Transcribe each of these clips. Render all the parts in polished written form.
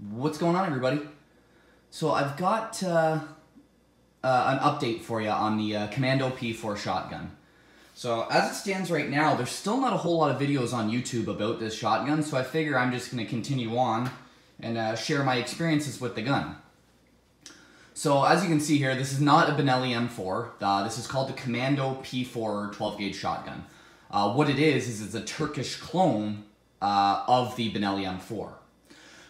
What's going on, everybody? So I've got an update for you on the Komando P4 shotgun. So as it stands right now, there's still not a whole lot of videos on YouTube about this shotgun, so I figure I'm just going to continue on and share my experiences with the gun. So as you can see here, this is not a Benelli M4. This is called the Komando P4 12-gauge shotgun. What it is it's a Turkish clone of the Benelli M4.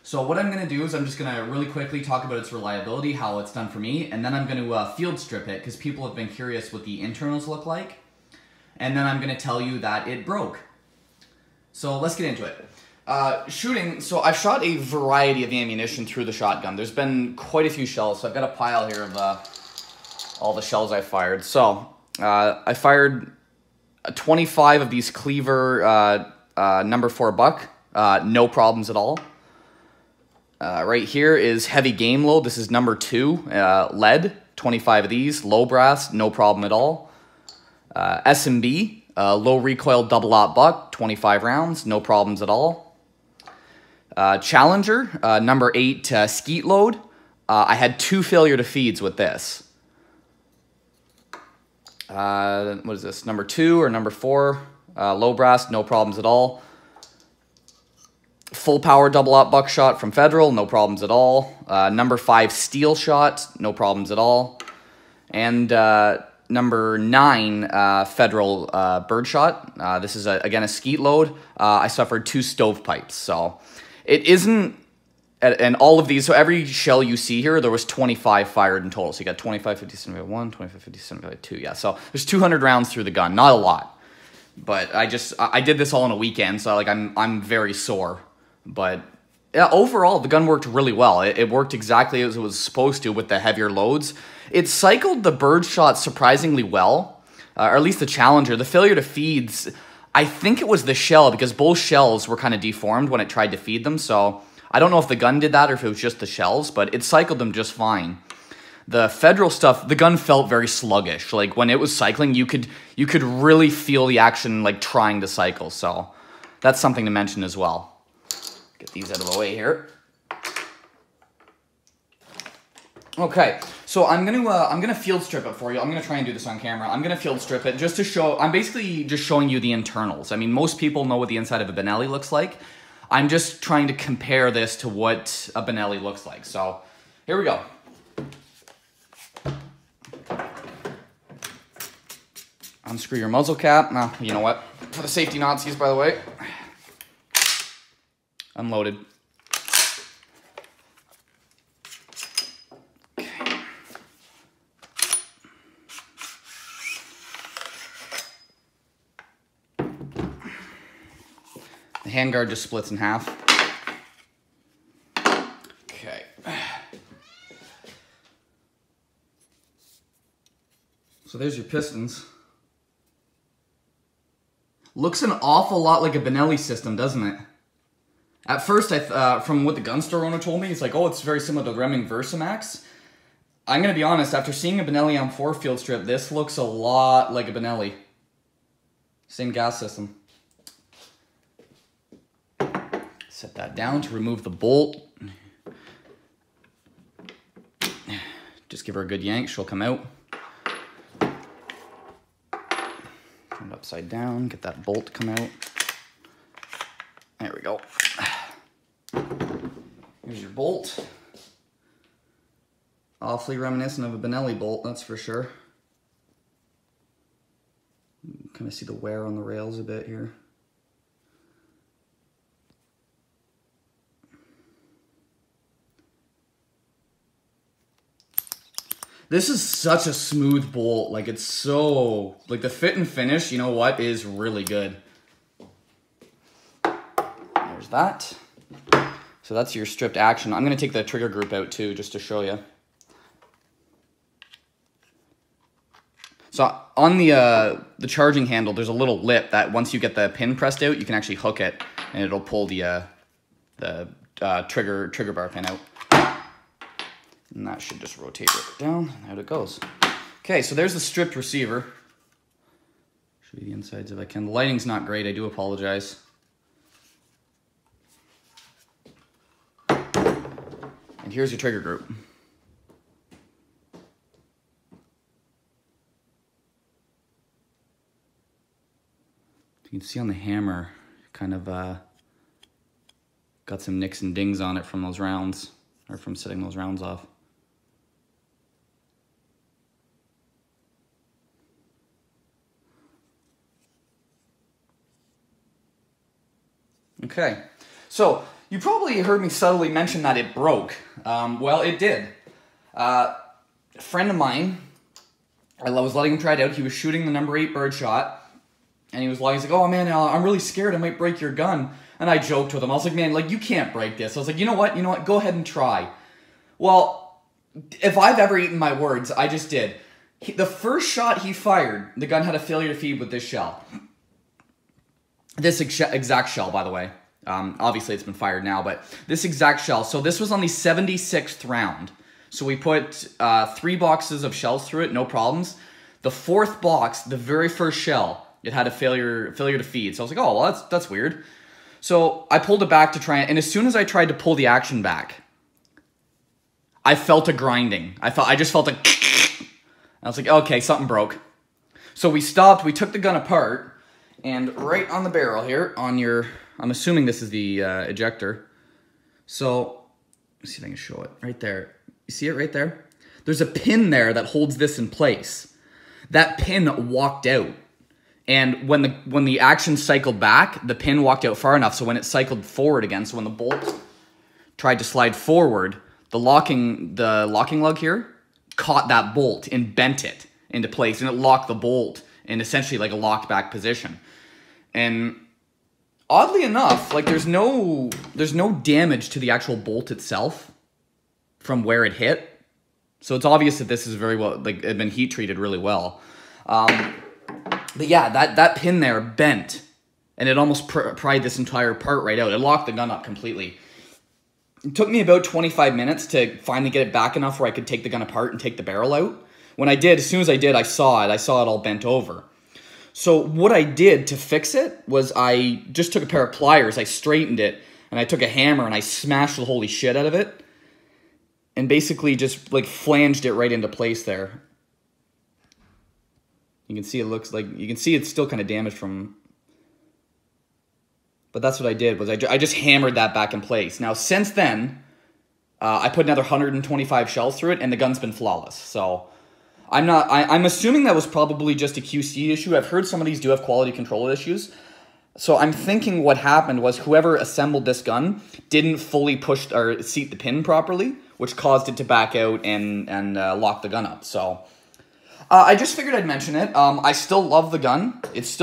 So what I'm going to do is I'm just going to really quickly talk about its reliability, how it's done for me, and then I'm going to field strip it because people have been curious what the internals look like. And then I'm going to tell you that it broke. So let's get into it. Shooting, so I've shot a variety of ammunition through the shotgun. There's been quite a few shells, so I've got a pile here of all the shells I fired. So I fired 25 of these Cleaver number 4 buck, no problems at all. Right here is heavy game load. This is number 2, lead, 25 of these, low brass, no problem at all. S&B, low recoil double-aught buck, 25 rounds, no problems at all. Challenger, number 8 skeet load. I had 2 failure to feeds with this. What is this, number 2 or number 4? Low brass, no problems at all. Full power double-aught buckshot from Federal, no problems at all. Number 5 steel shot, no problems at all. And number 9 Federal birdshot. This is, again, a skeet load. I suffered 2 stovepipes, so it isn't, and all of these, so every shell you see here, there was 25 fired in total. So you got 25, 50, 75, 1, 25, 50, 75, 2, yeah. So there's 200 rounds through the gun, not a lot. But I did this all in a weekend, so like I'm very sore. But yeah, overall, the gun worked really well. It worked exactly as it was supposed to with the heavier loads. It cycled the birdshot surprisingly well, or at least the Challenger. The failure to feeds, I think it was the shell, because both shells were kind of deformed when it tried to feed them. So I don't know if the gun did that or if it was just the shells, but it cycled them just fine. The Federal stuff, the gun felt very sluggish. Like when it was cycling, you could really feel the action like trying to cycle. So that's something to mention as well. Get these out of the way here. Okay, so I'm gonna field strip it for you. I'm gonna try and do this on camera. I'm gonna field strip it just to show. I'm basically just showing you the internals. I mean, most people know what the inside of a Benelli looks like. I'm just trying to compare this to what a Benelli looks like. So here we go. Unscrew your muzzle cap. Now, you know what? For the safety Nazis, by the way. Unloaded. Okay. The handguard just splits in half. Okay. So there's your pistons. Looks an awful lot like a Benelli system, doesn't it? At first, from what the gun store owner told me, it's like, oh, it's very similar to the Reming Versamax. I'm going to be honest, after seeing a Benelli M4 field strip, this looks a lot like a Benelli. Same gas system. Set that down to remove the bolt. Just give her a good yank, she'll come out. Turn it upside down, get that bolt to come out. There we go. Here's your bolt. Awfully reminiscent of a Benelli bolt, that's for sure. Kind of see the wear on the rails a bit here. This is such a smooth bolt. Like, it's so, like, the fit and finish, you know what, is really good. There's that. So that's your stripped action. I'm going to take the trigger group out too, just to show you. So on the charging handle, there's a little lip that once you get the pin pressed out, you can actually hook it, and it'll pull the trigger bar pin out. And that should just rotate it down, and out it goes. Okay, so there's the stripped receiver. Show you the insides if I can. The lighting's not great, I do apologize. And here's your trigger group. You can see on the hammer, kind of got some nicks and dings on it from those rounds, or from setting those rounds off. Okay, so you probably heard me subtly mention that it broke. Well, it did. A friend of mine, I was letting him try it out. He was shooting the number 8 bird shot, and he's like, oh man, I'm really scared I might break your gun. And I joked with him. I was like, man, like, you can't break this. I was like, you know what, go ahead and try. Well, if I've ever eaten my words, I just did. The first shot he fired, the gun had a failure to feed with this shell. This exact shell, by the way. Obviously, it's been fired now, but this exact shell. So this was on the 76th round. So we put 3 boxes of shells through it, no problems. The 4th box, the very first shell, it had a failure to feed. So I was like, oh, well, that's weird. So I pulled it back to try it, and as soon as I tried to pull the action back, I felt a grinding. I just felt a I was like, okay, something broke. So we stopped, we took the gun apart, and right on the barrel here, on your, I'm assuming this is the ejector. So, let's see if I can show it. Right there. You see it right there? There's a pin there that holds this in place. That pin walked out. And when the action cycled back, the pin walked out far enough so when it cycled forward again, so when the bolt tried to slide forward, the locking lug here caught that bolt and bent it into place, and it locked the bolt in essentially like a locked back position. And oddly enough, like there's no damage to the actual bolt itself from where it hit. So it's obvious that this is very well, like, it had been heat treated really well. But yeah, that pin there bent, and it almost pried this entire part right out. It locked the gun up completely. It took me about 25 minutes to finally get it back enough where I could take the gun apart and take the barrel out. When I did, as soon as I did, I saw it all bent over. So what I did to fix it was I just took a pair of pliers, I straightened it, and I took a hammer and I smashed the holy shit out of it, and basically just like flanged it right into place there. You can see it looks like, you can see it's still kind of damaged from, but that's what I did, was I just hammered that back in place. Now, since then, I put another 125 shells through it, and the gun's been flawless. So, I'm assuming that was probably just a QC issue. I've heard some of these do have quality control issues. So I'm thinking what happened was whoever assembled this gun didn't fully push or seat the pin properly, which caused it to back out and lock the gun up. So I just figured I'd mention it. I still love the gun. It's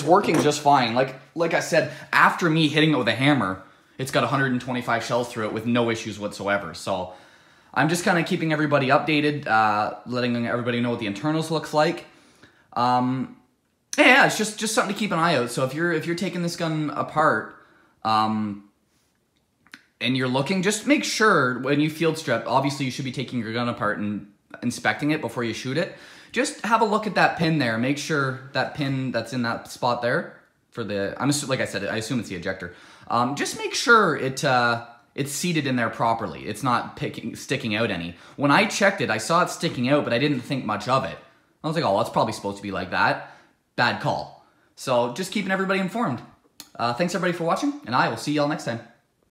working just fine. Like I said, after me hitting it with a hammer, it's got 125 shells through it with no issues whatsoever. So I'm just kind of keeping everybody updated, letting everybody know what the internals looks like. Yeah, it's just something to keep an eye out. So if you're taking this gun apart, and you're looking, just make sure when you field strip, obviously you should be taking your gun apart and inspecting it before you shoot it. Just have a look at that pin there. Make sure that pin that's in that spot there for the, like I said, I assume it's the ejector. Just make sure it's seated in there properly. It's not sticking out any. When I checked it, I saw it sticking out, but I didn't think much of it. I was like, oh, that's probably supposed to be like that. Bad call. So just keeping everybody informed. Thanks everybody for watching, and I will see y'all next time.